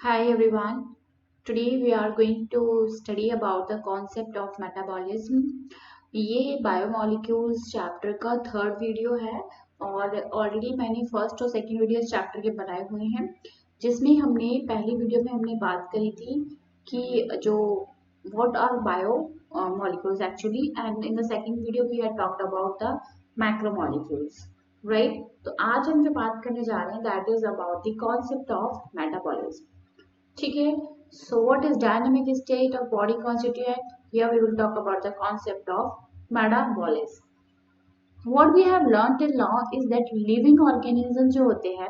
Hi everyone. Today we are going to study about the concept of metabolism. ये biomolecules chapter का third video है और already मैंने first और second video chapter के बनाए हुए हैं जिसमें हमने पहली वीडियो में हमने बात करी थी कि जो what are bio molecules actually, and in the second video we had talked about the macromolecules, right? तो आज हम जो बात करने जा रहे हैं that is about the concept of metabolism. ठीक है. So what is dynamic state of body constituent? Here we will talk about the concept of metabolism. What we have learned till now is that living organisms जो होते हैं,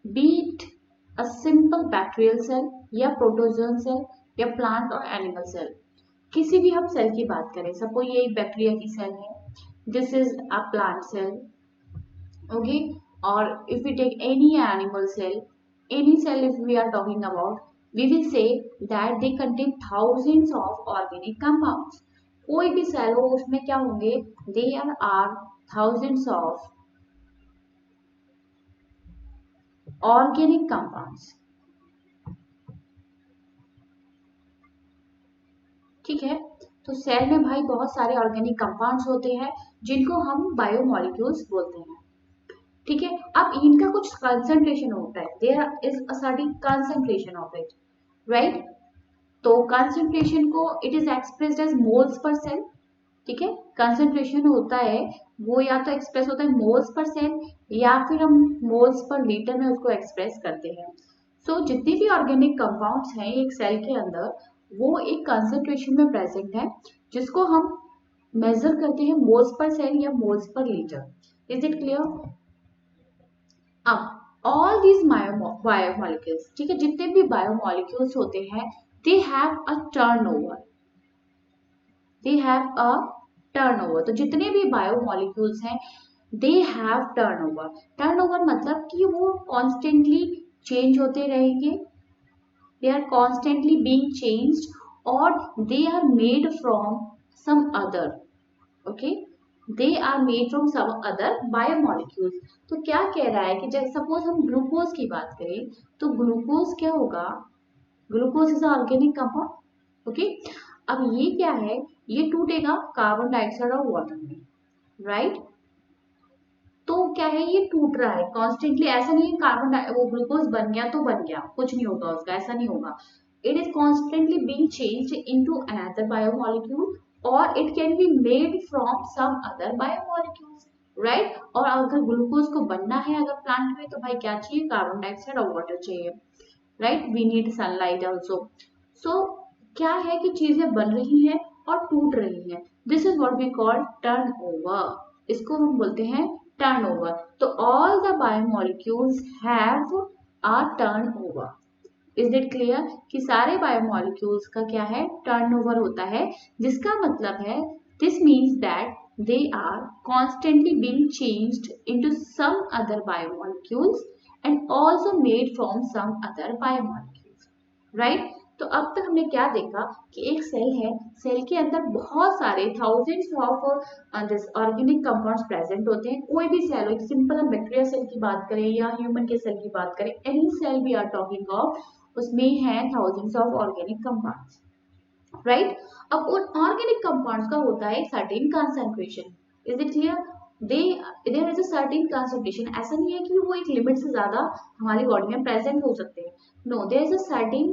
be it a simple bacterial cell या protozoan cell या plant और animal cell, किसी भी हम cell की बात करें, सपोज ये एक बैक्टीरिया की सेल है, this is a plant cell, okay, or if we take any animal cell, any cell if we are talking about, we will say that they contain thousands of organic compounds. कोई भी cell हो उसमें क्या होंगे, there are thousands of organic compounds. ठीक है. तो cell में भाई बहुत सारे ऑर्गेनिक कंपाउंड्स होते हैं जिनको हम बायोमोलिक्यूल्स बोलते हैं. ठीक है. अब इनका कुछ कंसंट्रेशन होता है, there is a certain concentration of it, right? तो कंसंट्रेशन को it is expressed as moles per cell. ठीक है. कंसंट्रेशन होता है वो या तो एक्सप्रेस होता है मोल्स पर सेल या फिर हम मोल्स पर लीटर में उसको एक्सप्रेस करते हैं. सो जितने भी ऑर्गेनिक कंपाउंड्स हैं एक सेल के अंदर वो एक कंसंट्रेशन में प्रेजेंट है जिसको हम मेजर करते हैं मोल्स पर सेल या moles per litre. Is it clear? अब ऑल दीज बायोमोलिक्यूल्स, ठीक है, जितने भी बायोमोलिक्यूल्स होते हैं they have a turnover, they have a turnover. तो जितने भी बायोमोलिक्यूल्स हैं दे हैव टर्नओवर. टर्नओवर मतलब कि वो कॉन्स्टेंटली चेंज होते रहेंगे, they are constantly being changed और they are made from some other, okay, they are made from some other biomolecules. तो क्या कह रहा है कि जब सपोज हम ग्लूकोज की बात करें तो ग्लूकोज क्या होगा, glucose is organic compound, okay. अब ये क्या है, ये टूटेगा कार्बन डाइऑक्साइड और वाटर में, राइट? तो क्या है, ये टूट रहा है कॉन्स्टेंटली. ऐसा नहीं है कार्बन वो ग्लूकोज बन गया तो बन गया, कुछ नहीं होगा उसका, ऐसा नहीं होगा. It is constantly being changed into another biomolecule और it can be made from some other biomolecules, right? और अगर ग्लूकोज को बनना है अगर प्लांट में तो भाई क्या चाहिए, कार्बन डाइऑक्साइड और वाटर चाहिए, right? We need sunlight also. So क्या है कि चीजें बन रही हैं और टूट रही हैं, this is what we call turnover. इसको हम बोलते हैं टर्नओवर. तो all the biomolecules have a turnover. Is it clear कि सारे बायोमोलिक्यूल्स का क्या है, टर्नओवर होता है, जिसका मतलब है this means that they are constantly being changed into some other biomolecules and also made from some other biomolecules, right? तो अब तक हमने क्या देखा कि एक सेल है, सेल के अंदर बहुत सारे thousands of organic compounds present होते हैं. कोई भी सेल हो, एक सिंपल हम बैक्टीरिया सेल की बात करें या ह्यूमन के सेल की बात करें, any cell we are talking of, उसमें है thousands of organic compounds, right? अब उन ऑर्गेनिक कंपाउंड्स का होता है certain concentration. Is it clear? They there is a certain concentration. ऐसा नहीं है कि वो एक लिमिट से ज्यादा हमारी बॉडी में प्रेजेंट हो सकते हैं. No, there is a certain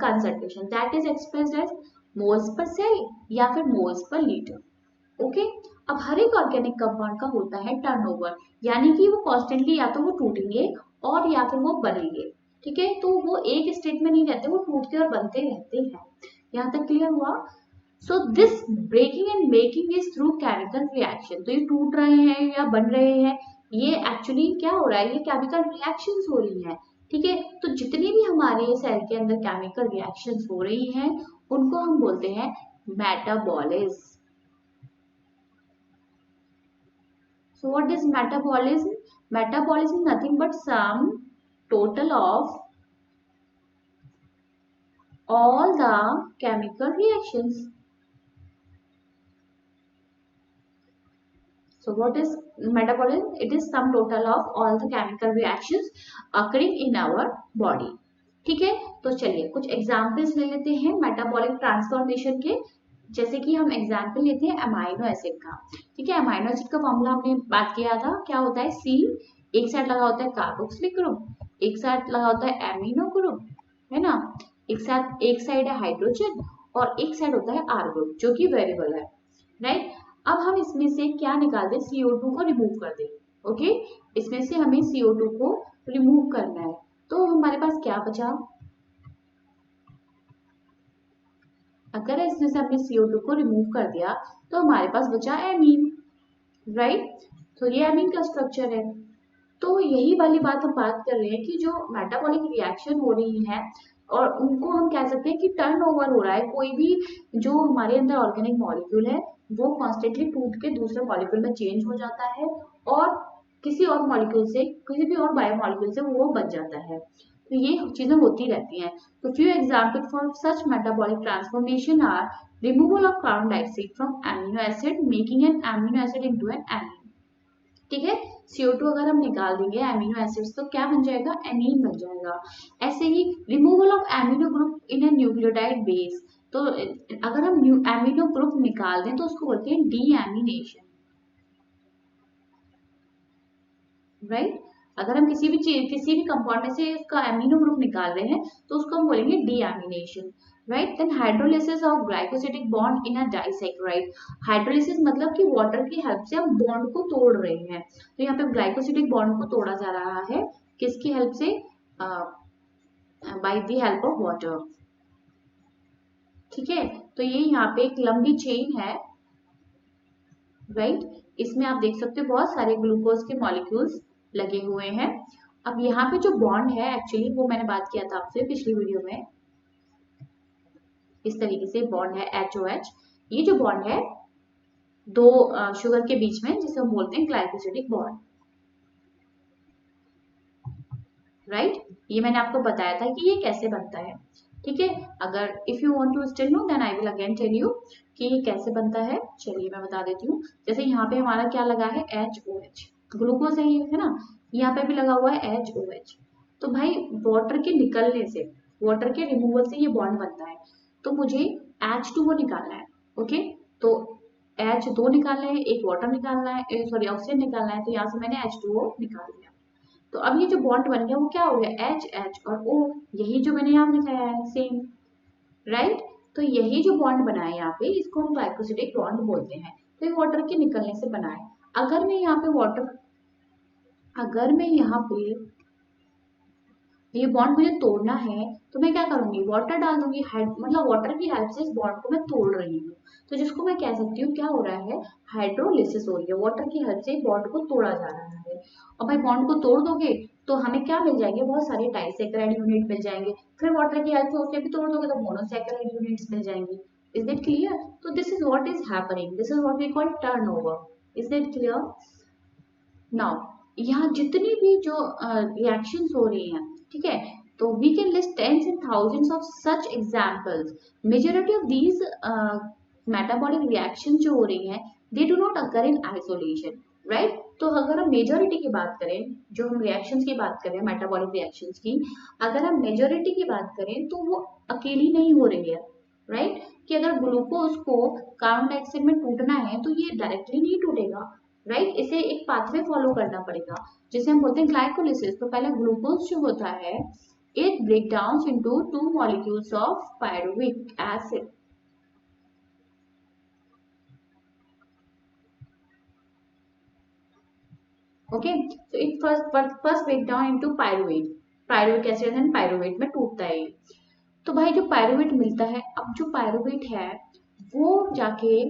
concentration that is expressed as moles per cell या फिर मोल्स पर लीटर, ओके. अब हर एक ऑर्गेनिक कंपाउंड का होता है टर्नओवर, यानी कि वो कॉन्स्टेंटली या तो वो टूटेंगे और या फिर वो बनेंगे. ठीक है. तो वो एक स्टेट में नहीं रहते, वो टूटते और बनते रहते हैं. यहाँ तक क्लियर हुआ? So this breaking and making is through chemical reaction. तो ये टूट रहे हैं या बन रहे हैं, ये एक्चुअली क्या हो रहा है, ये केमिकल रिएक्शंस हो रही हैं. ठीक है. तो जितनी भी हमारे सेल के अंदर केमिकल रिएक्शंस हो रही हैं उनको हम बोलते हैं metabolism. So what is metabolism? Metabolism is nothing but sum total of all the chemical reactions. So what is metabolism? It is sum total of all the chemical reactions occurring in our body. ठीक है, तो चलिए कुछ examples ले लेते हैं metabolic transformation के। जैसे कि हम एग्जाम्पल लेते हैं अमाइनो एसिड का। ठीक है, अमाइनो एसिड का फॉर्मूला हमने बात किया था, क्या होता है, सी, एक साइड लगा होता है कार्बोक्सिलिक ग्रुप, एक साइड लगा होता है एमिनो ग्रुप, है ना, एक साइड है हाइड्रोजन और एक साइड होता है आर ग्रुप जो कि वेरिएबल है, राइट। अब हम इसमें से क्या निकाल दें, CO2 को रिमूव कर दें। ओके, इसमें से हमें CO2 को रिमूव करना है, तो हमारे पास क्या बचा, अगर इसमें से हमने CO2 को रिमूव कर दिया तो हमारे पास बचा एमीन, राइट। तो ये एमीन का स्ट्रक्चर है। तो यही वाली बात हम बात कर रहे हैं कि जो मेटाबॉलिक रिएक्शन हो रही है और उनको हम कह सकते हैं कि टर्न ओवर हो रहा है, कोई भी जो हमारे अंदर ऑर्गेनिक मॉलिक्यूल है वो कॉन्स्टेंटली टूट के दूसरे मॉलिक्यूल में चेंज हो जाता है और किसी और मॉलिक्यूल से, किसी भी और बायोमॉलिक्यूल से वो बच जाता है। तो ये चीजें होती रहती हैं। तो few examples for such metabolic transformation are removal of carbon dioxide from amino acid, making an amino acid into an amine। ठीक है, CO2 अगर हम निकाल देंगे एमिनो एसिड्स तो क्या बन जाएगा, एमीन बन जाएगा। ऐसे ही removal of amino group in a nucleotide base, तो अगर हम एमिनो ग्रुप निकाल दें तो उसको बोलते हैं डीएमिनेशन, राइट। अगर हम किसी भी चीज, किसी भी कंपाउंड में से उसका एमिनो ग्रुप निकाल रहे हैं तो उसको हम बोलेंगे deamination, right. Then hydrolysis of glycosidic bond in a disaccharide. Hydrolysis मतलब कि वाटर की हेल्प से हम बॉन्ड को तोड़ रहे हैं, तो यहाँ पे ग्लाइकोसिडिक बॉन्ड को तोड़ा जा रहा है किसकी हेल्प से, by the help of water. ठीक है, तो ये यहाँ पे एक लंबी चेन है, राइट। इसमें आप देख सकते हो बहुत सारे ग्लूकोज के मॉलिक्यूल्स लगे हुए हैं। अब यहाँ पे जो बॉन्ड है एक्चुअली वो मैंने बात किया था आपसे पिछली वीडियो में, इस तरीके से बॉन्ड है HOH। ये जो बॉन्ड है दो शुगर के बीच में, जिसे हम बोलते हैं ग्लाइकोसिडिक बॉन्ड, राइट। ये मैंने आपको बताया था कि ये कैसे बनता है। ठीक है, अगर if you want to still know then I will again tell you कि ये कैसे बनता है। चलिए मैं बता देती हूँ। जैसे यहाँ पे हमारा क्या लगा है, HOH, ग्लूकोज है ये, है ना, यहाँ पे भी लगा हुआ है HOH। तो भाई वाटर के निकलने से, वाटर के रिमूवल से ये बॉन्ड बनता है, तो मुझे H2O निकालना है। ओके, तो H2 निकालना है, एक वाटर निकालना है, सॉरी ऑक्सीजन निकालना है, तो यहाँ से मैंने H2O निकाल लिया। तो अब ये जो बॉन्ड बन गया वो क्या हो गया, H और O, यही जो मैंने यहाँ लिखाया है सेम, राइट। तो यही जो बॉन्ड बना है यहाँ पे, इसको हम ग्लाइकोसिडिक बॉन्ड बोलते हैं। तो ये वाटर के निकलने से बना है। अगर मैं यहाँ पे वाटर, अगर मैं यहाँ पे ये बॉन्ड मुझे तोड़ना है तो मैं क्या करूंगी, वाटर डाल दूंगी, मतलब वाटर की हेल्प से इस बॉन्ड को मैं तोड़ रही हूँ। तो जिसको मैं कह सकती हूँ क्या हो रहा है, हाइड्रोलिसिस हो रही है, वाटर की हेल्प से बॉन्ड को तोड़ा जा रहा है। और भाई बॉन्ड को तोड़ दोगे तो हमें क्या मिल जाएंगे, बहुत सारे डाइसैकेराइड यूनिट मिल जाएंगे। फिर वाटर की हेल्प से उसे भी तोड़ दोगे तो मोनोसैकेराइड यूनिट्स मिल जाएंगी। Is that clear? तो this is what is happening, this is what we call turnover. Is that clear? Now यहाँ जितनी भी जो रिएक्शंस हो रही हैं, ठीक है, तो we can list tens and thousands of such examples. Majority of these metabolic reaction जो हो रही हैं they do not occur in isolation, right. तो अगर हम मेजॉरिटी की बात करें, जो हम रिएक्शंस की बात करें मेटाबॉलिक रिएक्शंस की, अगर हम मेजॉरिटी की बात करें तो वो अकेली नहीं हो रही है, राइट। कि अगर ग्लूकोज को कार्बन डाइऑक्साइड में टूटना है तो ये डायरेक्टली नहीं टूटेगा, राइट। इसे एक पाथवे फॉलो करना पड़ेगा जिसे हम बोलते हैं ग्लाइकोलिसिस। तो पहले ग्लूकोज जो होता है it break down into two molecules of pyruvic acid. Okay, so it first break down into pyruvate, pyruvic acid and pyruvate में टूटता है। तो भाई जो पायरुवेट मिलता है, अब जो पायरुवेट है वो जाके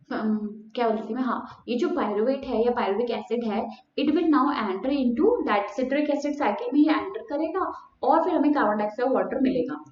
क्या बोलती थी मैं, हाँ, ये जो पायरुवेट है या पायरुविक एसिड है, it will now enter into that citric acid cycle में, ये एंटर करेगा और फिर हमें कार्बन डाइऑक्साइड वाटर मिलेगा,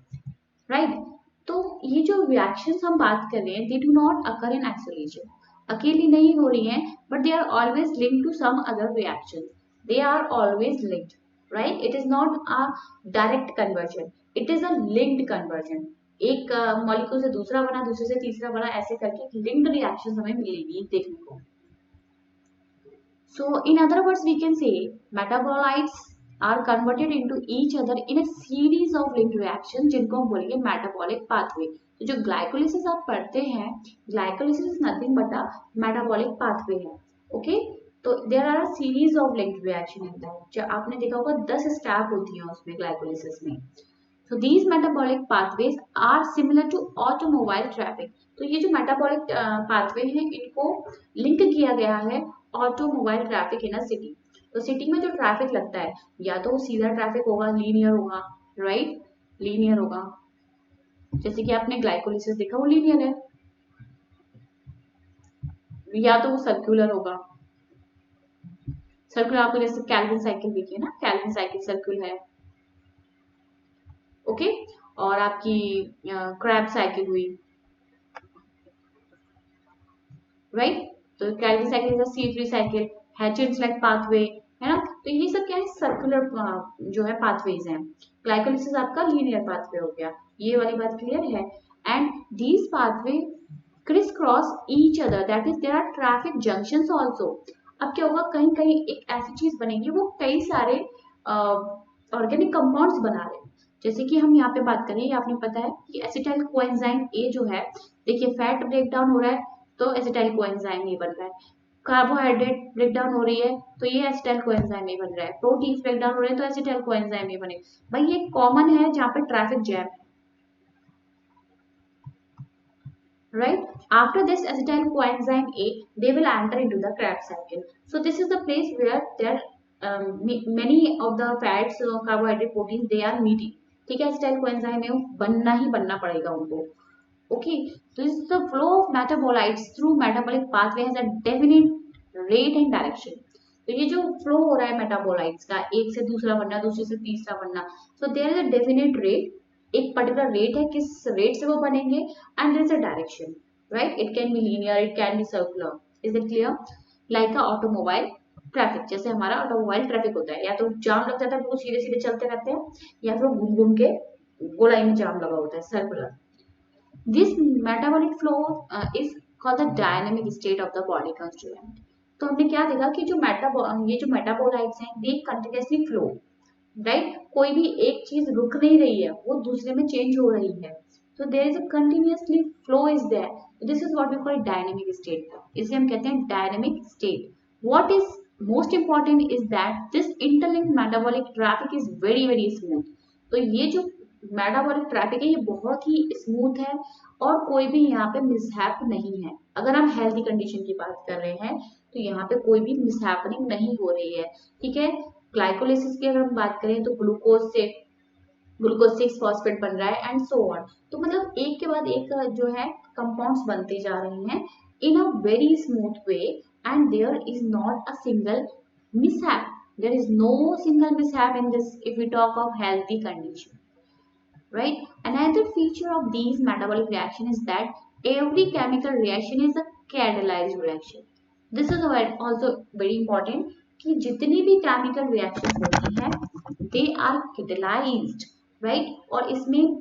राइट। तो ये जो रिएक्शंस हम बात कर रहे हैं they do not occur in isolation, अकेली नहीं हो रही हैं, but they are always linked to some other reaction, they are always linked, right. It is not a direct conversion, it is a linked conversion. एक molecule से दूसरा बना, दूसरे से तीसरा बना, ऐसे करके लिंक्ड रिएक्शन हमें मिलेगी देखने को। So in other words we can say metabolites are converted into each other in a series of linked reactions जिनको हम बोलेंगे metabolic pathway. तो जो glycolysis आप पढ़ते हैं, glycolysis is nothing but a metabolic pathway है. Okay, तो there are a series of linked reaction in that. जो आपने देखा होगा 10 स्टेप होती हैं उसमें glycolysis में. So these metabolic pathways are similar to automobile traffic. तो ये जो metabolic pathway है इनको लिंक किया गया है automobile traffic in a city. तो सिटी में जो ट्रैफिक लगता है या तो सीधा ट्रैफिक होगा, लीनियर होगा, राइट, लीनियर होगा. जैसे कि आपने ग्लाइकोलिसिस देखा वो लीनियर है, या तो वो सर्कुलर होगा. सर्कुलर आपको जैसे कैल्विन साइकिल देखिए ना, कैल्विन साइकिल सर्कुलर है. ओके, और आपकी क्रैब साइकिल हुई, राइट. तो Calvin cycle is C3 cycle, hatching-slate pathway है ना. तो ये सब क्या है, सर्कुलर जो है पाथवेज हैं. ग्लाइकोलिसिस आपका लीनियर पाथवे हो गया. ये वाली बात क्लियर है. And these pathway crisscross each other, that is there are traffic junctions also. अब क्या होगा, कहीं कहीं एक ऐसी चीज बनेगी वो कई सारे ऑर्गेनिक कंपाउंड्स बना रहे हैं. जैसे कि हम यहाँ पे बात करें, ये आपने पता है कि एसिटाइल कोएंजाइम ए जो है, देखिए फैट ब्रेक डाउन हो रहा है तो एसिटाइल कोएंजाइम ए बन रहा है. कार्बोहाइड्रेट ब्रेक डाउन हो रही है तो ये एसिटाइल कोएंजाइम ए बन रहा है. प्रोटीन ब्रेक डाउन हो रहे हैं तो एसिटाइल कोएंजाइम ए बने. भाई ये कॉमन है जहाँ पे ट्रैफिक जैम है, right? After this acetyl coenzyme A, they will enter into the Krebs cycle. So this is the place where there many of the fats, carbohydrate, proteins they are meeting. ठीक है, acetyl coenzyme A बनना ही बनना पड़ेगा उनको. Okay, so this is the flow of metabolites through metabolic pathway has a definite rate and direction. तो ये जो flow हो रहा है मेटाबोलाइट्स का, एक से दूसरा बनना, दूसरे से तीसरा बनना, so there is a definite rate. एक पर्टिकुलर रेट है, किस रेट से वो बनेंगे, and there is a direction, right. It can be linear, it can be circular. Is it clear? Like a automobile traffic, जैसे हमारा ऑटोमोबाइल ट्रैफिक होता है, या तो जाम लग जाता है, वो सीधे सीधे चलते रहते हैं, या फिर घूम घूम के गोलाई में जाम लगा होता है, circular. This metabolic flow is called the dynamic state of the body constituent. तो हमने क्या देखा कि जो ये जो मेटाबोलाइट्स हैं, दे कंटिन्यूअसली फ्लो, राइट. कोई भी एक चीज रुक नहीं रही है, वो दूसरे में चेंज हो रही है. तो there is a continuously flow is there. This is what we call dynamic state. इसे हम कहते हैं dynamic state. What is most important is that this interlinked metabolic traffic is very very smooth. तो ये जो मेटाबॉलिक ट्रैफिक है ये बहुत ही स्मूथ है और कोई भी यहाँ पे मिसहैप नहीं है. अगर हम हेल्थी कंडीशन की बात कर रहे हैं तो यहाँ पे कोई भी मिसहैपनिंग नहीं हो रही है. ठीक है, ग्लाइकोलिसिस की अगर हम बात करें तो ग्लूकोज 6 फॉस्फेट बन रहा है एंड सो ऑन. तो मतलब एक के बाद एक जो है कंपाउंड्स बनते जा रहे हैं in a very smooth way, and there is not a single mishap. There is no single mishap in this if we talk of healthy condition, right? Another feature of these metabolic reaction is that every chemical reaction is a catalyzed reaction. This is also very important कि जितनी भी chemical reactions होती हैं they are catalyzed, right? और इसमें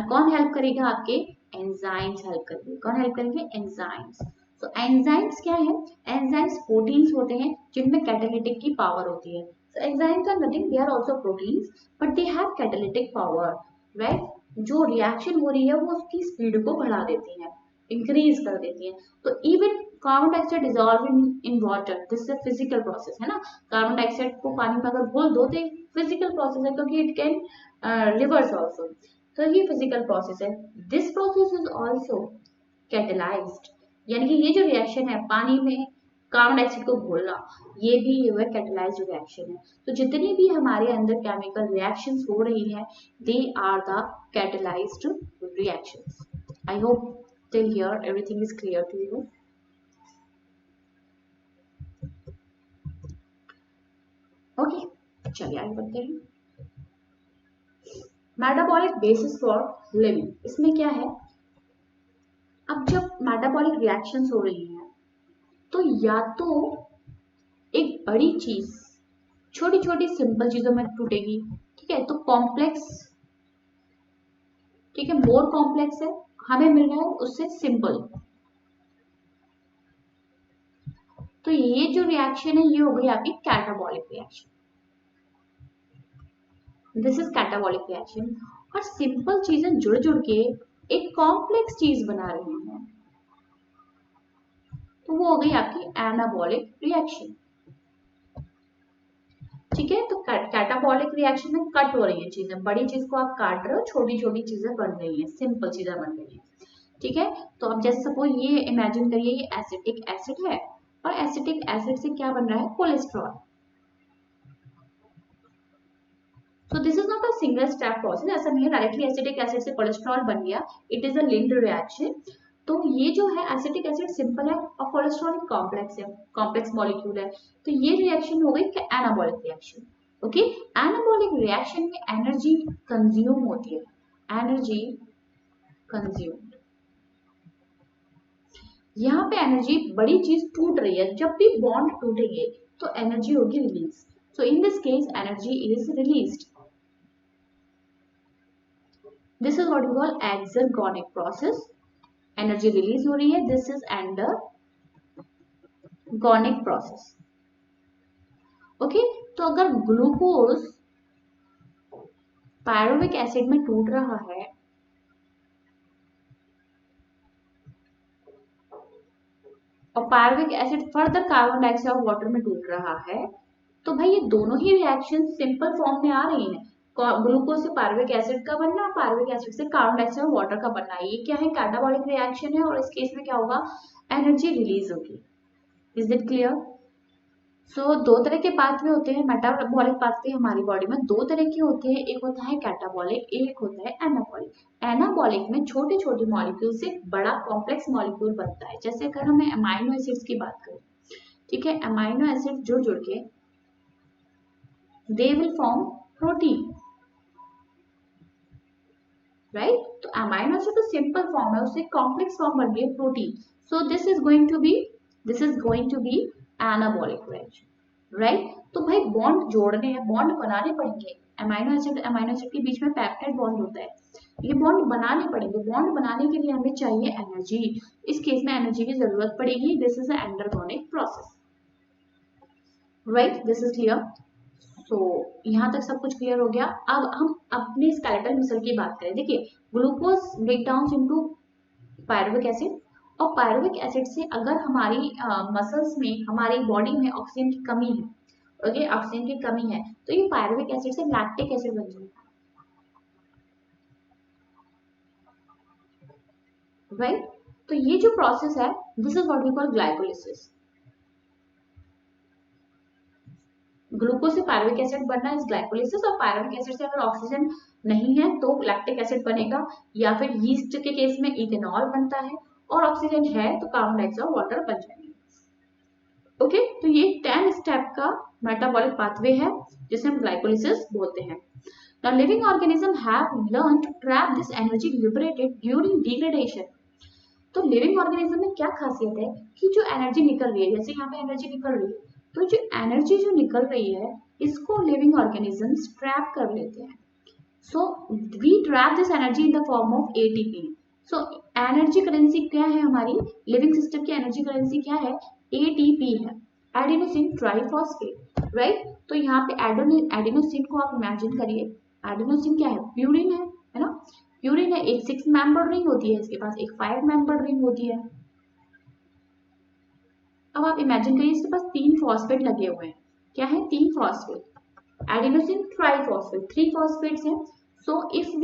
कौन help करेगा, आपके एंजाइम्स हेल्प करेंगे. कौन हेल्प करेंगे? एंजाइम्स. तो एंजाइम्स क्या है? एंजाइम्स प्रोटीन्स होते हैं जिनमें कैटालिटिक की पावर होती है. So enzymes are nothing, they are also proteins, but they have catalytic power, right? जो रिएक्शन हो रही है वो उसकी स्पीड को बढ़ा देती है, इंक्रीज कर देती है. तो even carbon dioxide dissolve in water, this is a physical process है ना. कार्बन डाइऑक्साइड को पानी में अगर घोल दो तो एक फिजिकल प्रोसेस है, क्योंकि इट कैन रिवर्स ऑल्सो. तो ये फिजिकल प्रोसेस है. This process is also catalysed, यानी कि ये जो रिएक्शन है पानी में कार्बन डाइऑक्साइड को घोलना, ये भी वह कैटेलाइज्ड रिएक्शन है. तो जितनी भी हमारे अंदर केमिकल रिएक्शंस हो रही है they are the catalysed reactions. I hope till here everything is clear to you. Okay, चलिए आगे बढ़ते हैं. मेटाबॉलिक बेसिस फॉर लिविंग, इसमें क्या है, अब जब मेटाबॉलिक रिएक्शंस हो रही हैं तो या तो एक बड़ी चीज छोटी छोटी सिंपल चीजों में टूटेगी. ठीक है, तो कॉम्प्लेक्स, ठीक है, मोर कॉम्प्लेक्स है, हमें मिल रहा है उससे सिंपल. तो ये जो रिएक्शन है ये हो गई आपकी catabolic reaction, this is catabolic reaction. और सिंपल चीजें जुड़ जुड़ के एक कॉम्प्लेक्स चीज बना रही हैं, तो वो हो गई आपकी एनाबॉलिक रिएक्शन। ठीक है, तो कैटाबॉलिक रिएक्शन में कट हो रही है चीजें, बड़ी चीज को आप काट रहे हो, छोटी छोटी चीजें बन रही हैं, सिंपल चीजें बन रही हैं। ठीक है, तो अब जैसे सपोज ये इमेजिन करिए ये एसिटिक एसिड है और एसिटिक एसिड से क्या बन रहा है, कोलेस्ट्रॉल। तो this is not a single step process, ऐसा नहीं है डायरेक्टली एसिटिक एसिड से कोलेस्ट्रॉल बन गया, it is a linked reaction. तो ये जो है एसिटिक एसिड सिंपल है और कोलेस्ट्रॉल कॉम्प्लेक्स है, कॉम्प्लेक्स मॉलिक्यूल है, तो ये रिएक्शन हो गई anabolic reaction. Okay, anabolic reaction में एनर्जी कंज्यूम होती है, एनर्जी कंज्यूम, यहाँ पे एनर्जी, बड़ी चीज टूट रही है, जब भी बॉन्ड टूटेंगे तो एनर्जी होगी release, so in this case energy is released, this is what we call exergonic process, energy release हो रही है, this is endergonic process. Okay, तो अगर ग्लूकोज पायरुविक एसिड में टूट रहा है और pyruvic acid further carbon dioxide और वाटर में टूट रहा है, तो भाई ये दोनों ही रिएक्शन सिंपल फॉर्म में आ रही हैं, ग्लूकोज से पायरुविक एसिड का बनना, पायरुविक एसिड से कार्बन डाइऑक्साइड और वाटर का बनना, ये क्या है, कैटाबॉलिक रिएक्शन है, और इस केस में क्या होगा, एनर्जी रिलीज होगी। Is it clear? सो दो तरह के पाथवे होते हैं, मेटाबॉलिक पाथवे हमारी बॉडी में दो तरह के होते हैं, एक होता है कैटाबॉलिक, एक होता है एनाबॉलिक। एनाबॉलिक में छोटे छोटे मॉलिक्यूल से बड़ा कॉम्प्लेक्स मॉलिक्यूल बनता है, जैसे अगर हमें अमाइनो एसिड्स की बात करें, ठीक है, अमाइनो एसिड जुड़ जुड़ के they will form protein, right, तो अमाइनो एसिड तो सिंपल फॉर्म है, उससे कॉम्प्लेक्स फॉर्म बन गई है protein, so this is going to be anabolic reaction, right. तो भाई बॉन्ड जोड़ने हैं, बॉन्ड बनाने पड़ेंगे, अमाइनो एसिड के बीच में पेप्टाइड बॉन्ड होता है, ये बॉन्ड बनाने पड़ेंगे, बॉन्ड बनाने के लिए हमें चाहिए एनर्जी, इस केस में एनर्जी की जरूरत पड़ेगी, this is endergonic process, right, this is clear. तो यहाँ तक सब कुछ क्लियर हो गया। अब हम अपने स्केलेटल मसल की बात करें, देखिए glucose break down into pyruvic acid, और पायरुविक एसिड से अगर हमारी मसल्स में, हमारी बॉडी में ऑक्सीजन की कमी है, ओके, ऑक्सीजन की कमी है, तो ये पायरुविक एसिड से लैक्टिक एसिड बन जाएगा, राइट। तो ये जो प्रोसेस है, this is what we call glycolysis, glucose से पायरुविक एसिड बनना इज ग्लाइकोलिसिस, और पायरुविक एसिड से अगर ऑक्सीजन नहीं है तो लैक्टिक एसिड बनेगा, या फिर यीस्ट के केस में इथेनॉल बनता है, और ऑक्सीजन है तो कार्बन डाइऑक्साइड और वाटर बन जाएंगे। ओके, तो ये 10 स्टेप का मेटाबॉलिक पाथवे है जिसे हम ग्लाइकोलिसिस बोलते हैं। Now living organisms have learned to trap this energy liberated during degradation. तो लिविंग ऑर्गेनिज्म में क्या खासियत है कि जो एनर्जी निकल रही है, जैसे यहाँ पे एनर्जी निकल रही है, तो जो एनर्जी जो निकल रही है इसको लिविंग ऑर्गेनिजम्स ट्रैप कर लेते हैं, so we trap this energy in the form of ATP. So energy currency क्या है हमारी, लिविंग सिस्टम की एनर्जी करेंसी क्या है, एटीपी है, एडिनोसिन ट्राइफॉस्फेट, राइट। तो यहाँ पे एडिनोसिन को आप इमेजिन करिए, एडिनोसिन क्या है, प्यूरिन है ना, प्यूरिन है, एक 6 मेंबर रिंग होती है, इसके पास एक 5 मेंबर रिंग होती है। अब आप इमेजिन करिए इसके पास 3 फॉस्फेट लगे हुए हैं, क्या है, 3 फॉस्फेट, एडिनोसिन ट्राइफॉस्फेट, 3 फॉस्फेट्स हैं। So if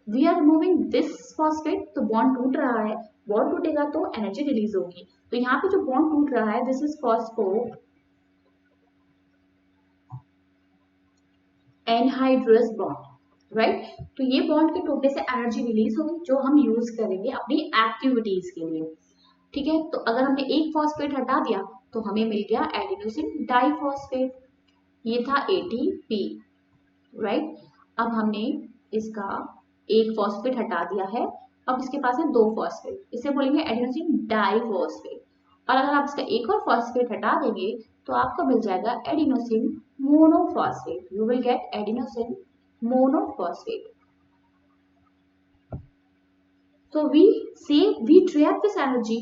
we are removing this phosphate, तो बॉन्ड टूट रहा है, बॉन्ड टूटेगा तो एनर्जी रिलीज होगी, तो यहाँ पे जो बॉन्ड टूट रहा है this is phospho anhydrous bond, right. तो ये बॉन्ड के टूटने से एनर्जी रिलीज होगी जो हम यूज करेंगे अपनी एक्टिविटीज के लिए, ठीक है। तो अगर हमने एक फॉस्फेट हटा दिया तो हमें मिल गया एडिनोसिन डाइफॉस्फेट, ये था एटीपी, राइट। अब हमने इसका एक फॉस्फेट हटा दिया है, अब इसके पास है 2 फॉस्फेट, इसे बोलेंगे एडिनोसिन डाइफॉस्फेट, और अगर आप इसका एक और फॉस्फेट हटा देंगे तो आपको मिल जाएगा adenosine monophosphate, you will get adenosine monophosphate. So we trap this energy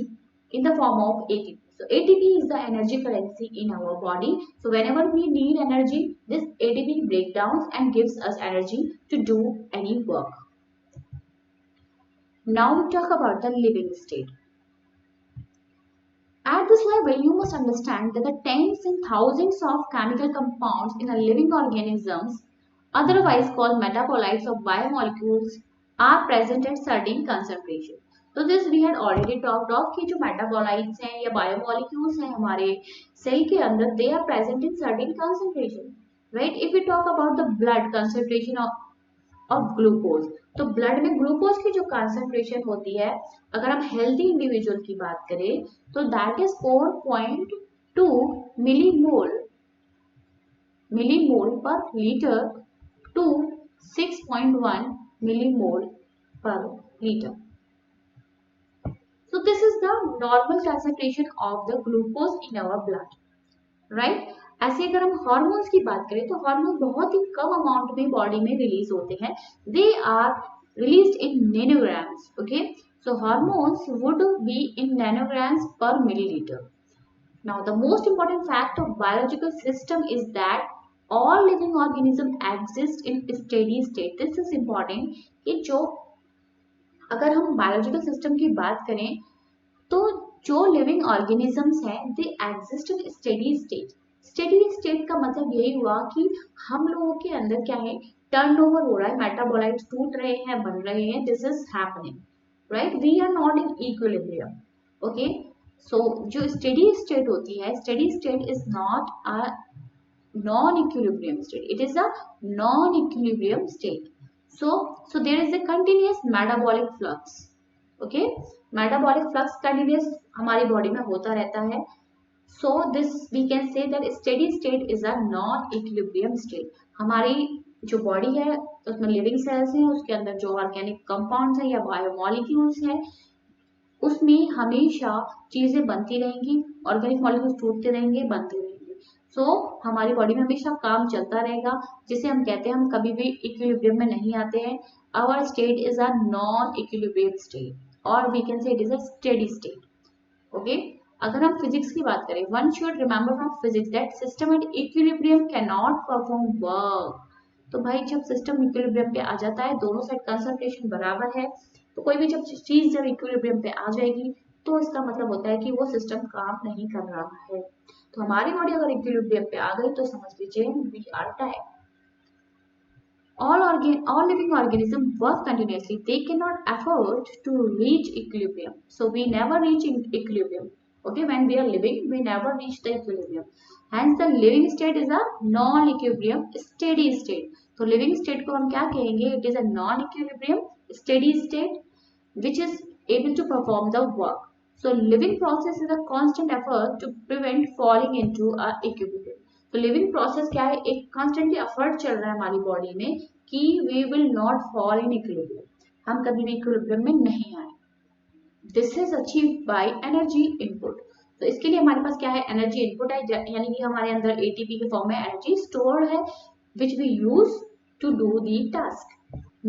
in the form of ATP. So ATP is the energy currency in our body. So whenever we need energy, this ATP breakdowns and gives us energy to do any work. Now we talk about the living state. At this level, you must understand that the tens and thousands of chemical compounds in a living organisms, otherwise called metabolites of biomolecules, are present at certain concentration. तो this we had already talked of कि जो metabolites हैं या biomolecules हैं हमारे cell के अंदर, they are present in certain concentration, right? If we talk about the blood concentration of glucose, तो ब्लड में ग्लूकोज की जो कंसंट्रेशन होती है, अगर हम हेल्दी इंडिविजुअल की बात करें तो दैट इज 4.2 मिलीमोल पर लीटर टू 6.1 मिलीमोल पर litre. So this is the normal concentration of the glucose in our blood, right? ऐसे अगर हम हार्मोन्स की बात करें तो हार्मोन बहुत ही कम अमाउंट में बॉडी में रिलीज होते हैं. They are released in nanograms. Okay, so hormones would be in nanograms per millilitre. Now the most important fact of biological system is that all living organism exist in steady state. This is important कि जो अगर हम biological system की बात करें तो जो living organisms हैं they exist in steady state. Steady state का मतलब यही हुआ कि हम लोगों के अंदर क्या है, टर्नओवर हो रहा है, मेटाबोलाइट्स टूट रहे हैं, बन रहे हैं. This is happening, right? We are not in equilibrium. Okay, so जो स्टेडी स्टेट होती है, steady state is not a non equilibrium state, it is a non equilibrium state. so there is a continuous metabolic flux. Okay, metabolic flux continuous हमारी body में होता रहता है. So this we can say that steady state is a non equilibrium state. हमारी जो body है उसमें living cells हैं, उसके अंदर जो ऑर्गेनिक कंपाउंड्स हैं या बायोमोलिक्यूल्स हैं, उसमें हमेशा चीजें बनती रहेंगी, ऑर्गेनिक मॉलिक्यूल्स टूटते रहेंगे, बनते रहेंगे. हमारी बॉडी में हमेशा काम चलता रहेगा, जिसे हम कहते हैं हम कभी भी इक्विलिब्रियम में नहीं आते हैं. Our state is a non equilibrium state और we can say it is a steady state. Okay, अगर हम फिजिक्स की बात करें, one should remember from physics that system at equilibrium can not perform work. तो भाई जब सिस्टम इक्विलिब्रियम पे आ जाता है, दोनों साइड कंसंट्रेशन बराबर है, तो कोई भी जब चीज जब इक्विलिब्रियम पे आ जाएगी तो इसका मतलब होता है कि वो सिस्टम काम नहीं कर रहा है. तो हमारी बॉडी अगर इक्विलिब्रियम पे आ गई तो समझ लीजिए we are tired. All living organisms work continuously. They cannot afford to reach equilibrium. So we never reach equilibrium. Okay, when we are living, we never reach the equilibrium. Hence, the living state is a non-equilibrium steady state. So living state को हम क्या कहेंगे? It is a non-equilibrium steady state which is able to perform the work. So living process is a constant effort to prevent falling into a equilibrium. तो living process क्या है? एक constantly effort चल रहा है हमारी बॉडी में कि we will not fall in equilibrium, हम कभी भी इक्विलिब्रियम में नहीं आए. This is achieve by energy input. तो इसके लिए हमारे पास क्या है? एनर्जी इनपुट है, यानी कि हमारे अंदर एटीपी के फॉर्म में एनर्जी स्टोर है which we use to do the task.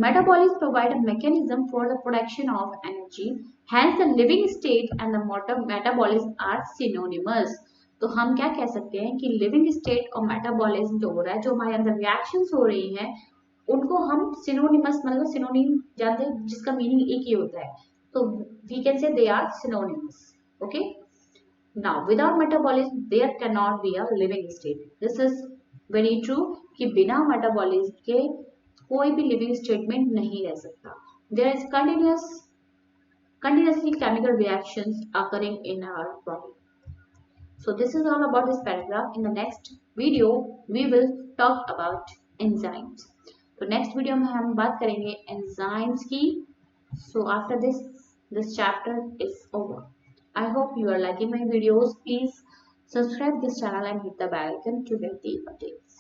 Metabolites provide a mechanism for the production of energy. Hence, the living state and the metabolism are synonymous. तो हम क्या कह सकते हैं कि लिविंग स्टेट और मेटाबॉलिज्म जो हो रहा है, जो हमारे अंदर रिएक्शंस हो रही हैं, उनको हम सिनोनिमस, मतलब सिनोनिम जानते हैं जिसका मीनिंग एक ही होता है, तो we can say they are synonymous. Okay, now without metabolism there can not be a living state. This is very true कि बिना मेटाबॉलिज्म के कोई भी लिविंग स्टेट में नहीं रह सकता. There is continuously chemical reactions occurring in our body. So this is all about this paragraph. In the next video we will talk about enzymes. तो next video में हम बात करेंगे enzymes की. So after this chapter is over. I hope you are liking my videos. Please subscribe this channel and hit the bell icon to get the updates.